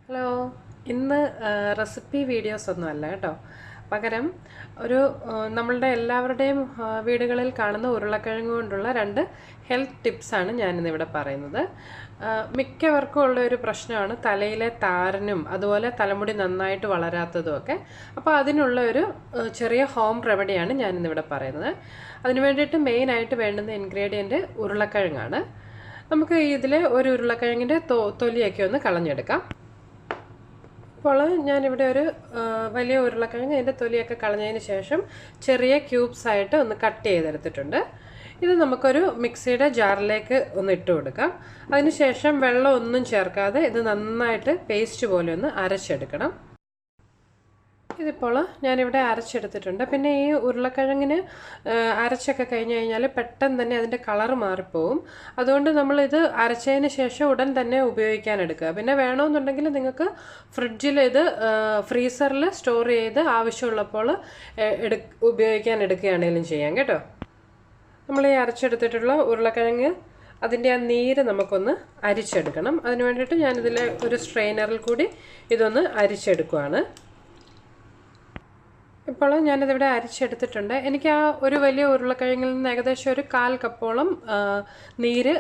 Hello, ഇന്ന് recipe videos ഒന്നുമല്ല കേട്ടോ. പകരം ഒരു നമ്മളുടെ എല്ലാവരുടെയും വീടുകളിൽ കാണുന്ന ഉരുളക്കിഴങ്ങ് കൊണ്ടുള്ള 2 ഹെൽത്ത് ടിപ്സാണ് ഞാനിന്നിവിടെ പറയുന്നത്. മിക്കവർക്കും ഉള്ള ഒരു പ്രശ്നമാണ് തലയിലെ താരനും അതുപോലെ തലമുടി നന്നായിട്ട് വളരാത്തതുമൊക്കെ. അപ്പോൾ അതിനുള്ള ഒരു ചെറിയ ഹോം റെമഡിയാണ് ഞാനിന്നിവിടെ പറയുന്നത്. അതിന് വേണ്ടിയിട്ട് മെയിനായിട്ട് വേണ്ടുന്ന ഇൻഗ്രീഡിയൻറ്റ് ഉരുളക്കിഴങ്ങാണ്. നമുക്ക് ഇതിലെ ഒരു ഉരുളക്കിഴങ്ങിൻ്റെ തൊലിയൊക്കെ ഒന്ന് കളഞ്ഞെടുക്കാം. അപ്പോൾ ഞാനിവിടെ ഒരു വലിയ ഉരുളക്കിഴങ്ങ് അതിൻ്റെ തൊലിയൊക്കെ കളഞ്ഞതിന് ശേഷം ചെറിയ ക്യൂബ്സായിട്ട് ഒന്ന് കട്ട് ചെയ്തെടുത്തിട്ടുണ്ട്. ഇത് നമുക്കൊരു മിക്സിയുടെ ജാറിലേക്ക് ഒന്ന് ഇട്ട് കൊടുക്കാം. അതിനുശേഷം വെള്ളം ഒന്നും ചേർക്കാതെ ഇത് നന്നായിട്ട് പേസ്റ്റ് പോലെ ഒന്ന് അരച്ചെടുക്കണം. ഇതിപ്പോൾ ഞാനിവിടെ അരച്ചെടുത്തിട്ടുണ്ട്. പിന്നെ ഈ ഉരുളക്കിഴങ്ങിന് അരച്ചൊക്കെ കഴിഞ്ഞ് കഴിഞ്ഞാൽ പെട്ടെന്ന് തന്നെ അതിൻ്റെ കളറ് മാറിപ്പോവും. അതുകൊണ്ട് നമ്മളിത് അരച്ചതിന് ശേഷം ഉടൻ തന്നെ ഉപയോഗിക്കാനെടുക്കുക. പിന്നെ വേണമെന്നുണ്ടെങ്കിൽ നിങ്ങൾക്ക് ഫ്രിഡ്ജിൽ ഇത് ഫ്രീസറിൽ സ്റ്റോർ ചെയ്ത് ആവശ്യമുള്ളപ്പോൾ ഉപയോഗിക്കാൻ എടുക്കുകയാണെങ്കിലും ചെയ്യാം കേട്ടോ. നമ്മൾ ഈ അരച്ചെടുത്തിട്ടുള്ള ഉരുളക്കിഴങ്ങ് അതിൻ്റെ ആ നീര് നമുക്കൊന്ന് അരിച്ചെടുക്കണം. അതിന് വേണ്ടിയിട്ട് ഞാനിതിൽ ഒരു സ്ട്രെയിനറിൽ കൂടി ഇതൊന്ന് അരിച്ചെടുക്കുകയാണ്. ഇപ്പോൾ ഞാനിതിവിടെ അരിച്ചെടുത്തിട്ടുണ്ട്. എനിക്ക് ആ ഒരു വലിയ ഉരുളക്കിഴങ്ങിൽ നിന്ന് ഏകദേശം ഒരു 1/4 കപ്പോളം നീര്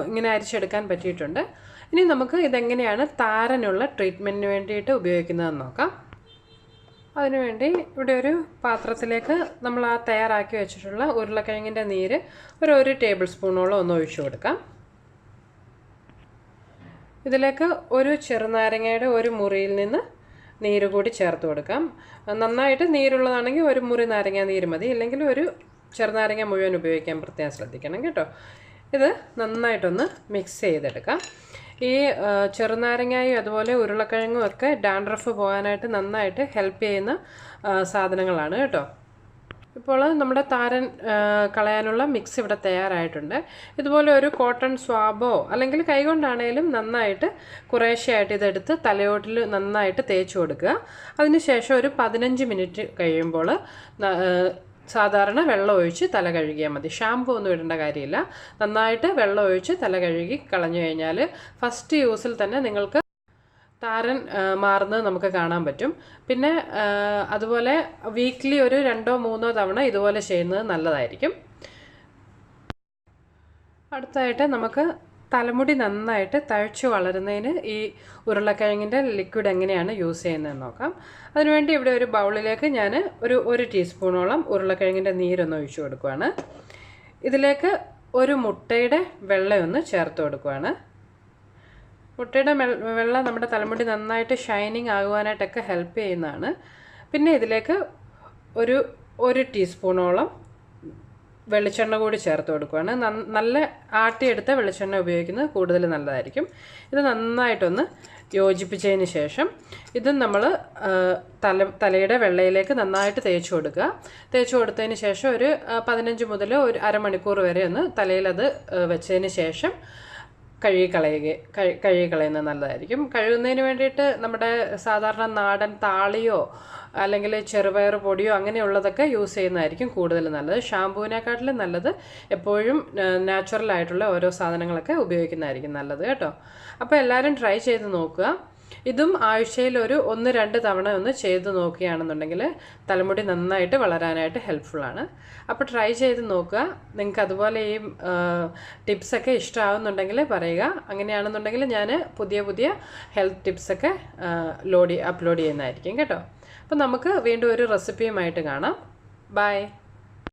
ഇങ്ങനെ അരിച്ചെടുക്കാൻ പറ്റിയിട്ടുണ്ട്. ഇനി നമുക്ക് ഇതെങ്ങനെയാണ് താരനുള്ള ട്രീറ്റ്മെൻറ്റിന് വേണ്ടിയിട്ട് ഉപയോഗിക്കുന്നതെന്ന് നോക്കാം. അതിനുവേണ്ടി ഇവിടെ ഒരു പാത്രത്തിലേക്ക് നമ്മൾ ആ തയ്യാറാക്കി വെച്ചിട്ടുള്ള ഉരുളക്കിഴങ്ങിൻ്റെ നീര് ഒരു 1 ടേബിൾ സ്പൂണോളം ഒന്ന് ഒഴിച്ചു കൊടുക്കാം. ഇതിലേക്ക് ഒരു ചെറുനാരങ്ങയുടെ ഒരു മുറിയിൽ നിന്ന് നീര് കൂടി ചേർത്ത് കൊടുക്കാം. നന്നായിട്ട് നീരുള്ളതാണെങ്കിൽ ഒരു മുറി നാരങ്ങ നീര് മതി, ഇല്ലെങ്കിൽ ഒരു ചെറുനാരങ്ങ മുഴുവൻ ഉപയോഗിക്കാൻ പ്രത്യേകം ശ്രദ്ധിക്കണം കേട്ടോ. ഇത് നന്നായിട്ടൊന്ന് മിക്സ് ചെയ്തെടുക്കാം. ഈ ചെറുനാരങ്ങയും അതുപോലെ ഉരുളക്കിഴങ്ങും ഒക്കെ ഡാൻഡ്രഫ് പോകാനായിട്ട് നന്നായിട്ട് ഹെൽപ്പ് ചെയ്യുന്ന സാധനങ്ങളാണ് കേട്ടോ. ഇപ്പോൾ നമ്മുടെ താരൻ കളയാനുള്ള മിക്സ് ഇവിടെ തയ്യാറായിട്ടുണ്ട്. ഇതുപോലെ ഒരു കോട്ടൺ സ്വാബോ അല്ലെങ്കിൽ കൈകൊണ്ടാണേലും നന്നായിട്ട് കുറേശ്ശെയായിട്ട് ഇതെടുത്ത് തലയോട്ടിൽ നന്നായിട്ട് തേച്ച് കൊടുക്കുക. അതിനുശേഷം ഒരു 15 മിനിറ്റ് കഴിയുമ്പോൾ സാധാരണ വെള്ളം ഒഴിച്ച് തല കഴുകിയാൽ മതി. ഷാമ്പു ഒന്നും ഇടേണ്ട കാര്യമില്ല. നന്നായിട്ട് വെള്ളം ഒഴിച്ച് തല കഴുകി കളഞ്ഞു കഴിഞ്ഞാൽ ഫസ്റ്റ് യൂസിൽ തന്നെ നിങ്ങൾക്ക് താരൻ മാറുന്നത് നമുക്ക് കാണാൻ പറ്റും. പിന്നെ അതുപോലെ വീക്ക്ലി ഒരു 2-3 തവണ ഇതുപോലെ ചെയ്യുന്നത് നല്ലതായിരിക്കും. അടുത്തായിട്ട് നമുക്ക് തലമുടി നന്നായിട്ട് തഴച്ചു വളരുന്നതിന് ഈ ഉരുളക്കിഴങ്ങിൻ്റെ ലിക്വിഡ് എങ്ങനെയാണ് യൂസ് ചെയ്യുന്നതെന്ന് നോക്കാം. അതിനുവേണ്ടി ഇവിടെ ഒരു ബൗളിലേക്ക് ഞാൻ ഒരു 1 ടീസ്പൂണോളം ഉരുളക്കിഴങ്ങിൻ്റെ നീരൊന്ന് ഒഴിച്ചു കൊടുക്കുകയാണ്. ഇതിലേക്ക് ഒരു മുട്ടയുടെ വെള്ളയൊന്ന് ചേർത്ത് കൊടുക്കുകയാണ്. മുട്ടയുടെ വെള്ളം നമ്മുടെ തലമുടി നന്നായിട്ട് ഷൈനിങ് ആകുവാനായിട്ടൊക്കെ ഹെൽപ്പ് ചെയ്യുന്നതാണ്. പിന്നെ ഇതിലേക്ക് ഒരു ടീസ്പൂണോളം വെളിച്ചെണ്ണ കൂടി ചേർത്ത് കൊടുക്കുകയാണ്. നല്ല ആട്ടിയെടുത്ത വെളിച്ചെണ്ണ ഉപയോഗിക്കുന്നത് കൂടുതൽ നല്ലതായിരിക്കും. ഇത് നന്നായിട്ടൊന്ന് യോജിപ്പിച്ചതിന് ശേഷം ഇത് നമ്മൾ തലയുടെ വെള്ളയിലേക്ക് നന്നായിട്ട് തേച്ച് കൊടുക്കുക. തേച്ച് കൊടുത്തതിന് ശേഷം ഒരു 15 മുതൽ ഒരു അരമണിക്കൂർ വരെ ഒന്ന് തലയിലത് വെച്ചതിന് ശേഷം കഴുകിക്കളയുന്നത് നല്ലതായിരിക്കും. കഴുകുന്നതിന് വേണ്ടിയിട്ട് നമ്മുടെ സാധാരണ നാടൻ താളിയോ അല്ലെങ്കിൽ ചെറുപയർ പൊടിയോ അങ്ങനെയുള്ളതൊക്കെ യൂസ് ചെയ്യുന്നതായിരിക്കും കൂടുതൽ നല്ലത്. ഷാമ്പൂവിനെക്കാട്ടിലും നല്ലത് എപ്പോഴും നാച്ചുറൽ ആയിട്ടുള്ള ഓരോ സാധനങ്ങളൊക്കെ ഉപയോഗിക്കുന്നതായിരിക്കും നല്ലത് കേട്ടോ. അപ്പോൾ എല്ലാവരും ട്രൈ ചെയ്ത് നോക്കുക. ഇതും ആഴ്ചയിൽ ഒരു 1-2 തവണ ഒന്ന് ചെയ്ത് നോക്കുകയാണെന്നുണ്ടെങ്കിൽ തലമുടി നന്നായിട്ട് വളരാനായിട്ട് ഹെൽപ്ഫുള്ളാണ്. അപ്പോൾ ട്രൈ ചെയ്ത് നോക്കുക. നിങ്ങൾക്ക് അതുപോലെ ഈ ടിപ്സൊക്കെ ഇഷ്ടമാകുന്നുണ്ടെങ്കിൽ പറയുക. അങ്ങനെയാണെന്നുണ്ടെങ്കിൽ ഞാൻ പുതിയ ഹെൽത്ത് ടിപ്സൊക്കെ അപ്ലോഡ് ചെയ്യുന്നതായിരിക്കും കേട്ടോ. അപ്പോൾ നമുക്ക് വീണ്ടും ഒരു റെസിപ്പിയുമായിട്ട് കാണാം. ബൈ.